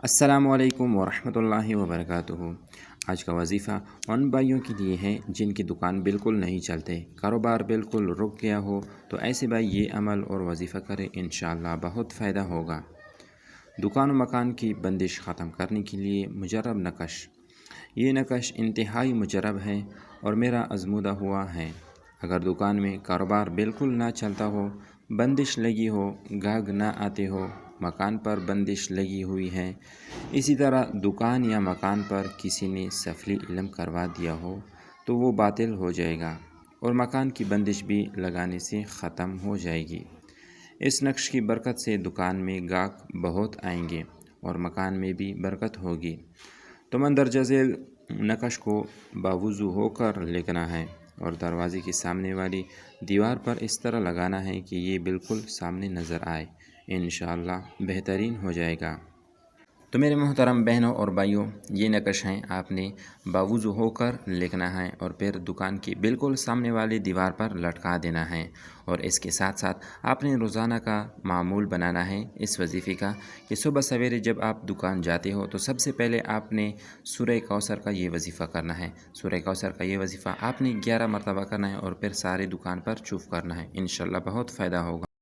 السلام علیکم ورحمۃ اللہ وبرکاتہ۔ آج کا وظیفہ ان بھائیوں کے لیے ہے جن کی دکان بالکل نہیں چلتے، کاروبار بالکل رک گیا ہو، تو ایسے بھائی یہ عمل اور وظیفہ کریں، انشاءاللہ بہت فائدہ ہوگا۔ دکان و مکان کی بندش ختم کرنے کے لیے مجرب نقش۔ یہ نقش انتہائی مجرب ہے اور میرا آزمودہ ہوا ہے۔ اگر دکان میں کاروبار بالکل نہ چلتا ہو، بندش لگی ہو، گاہک نہ آتے ہو، مکان پر بندش لگی ہوئی ہے، اسی طرح دکان یا مکان پر کسی نے سفلی علم کروا دیا ہو تو وہ باطل ہو جائے گا اور مکان کی بندش بھی لگانے سے ختم ہو جائے گی۔ اس نقش کی برکت سے دکان میں گاہک بہت آئیں گے اور مکان میں بھی برکت ہوگی۔ تو مندرجہ ذیل نقش کو باوضو ہو کر لکھنا ہے اور دروازے کے سامنے والی دیوار پر اس طرح لگانا ہے کہ یہ بالکل سامنے نظر آئے، انشاءاللہ بہترین ہو جائے گا۔ تو میرے محترم بہنوں اور بھائیوں، یہ نقش ہیں، آپ نے باوضو ہو کر لکھنا ہے اور پھر دکان کی بالکل سامنے والی دیوار پر لٹکا دینا ہے۔ اور اس کے ساتھ ساتھ آپ نے روزانہ کا معمول بنانا ہے اس وظیفے کا کہ صبح سویرے جب آپ دکان جاتے ہو تو سب سے پہلے آپ نے سورہ کوثر کا یہ وظیفہ کرنا ہے۔ سورہ کوثر کا یہ وظیفہ آپ نے 11 مرتبہ کرنا ہے اور پھر سارے دکان پر چوف کرنا ہے، انشاءاللہ بہت فائدہ ہوگا۔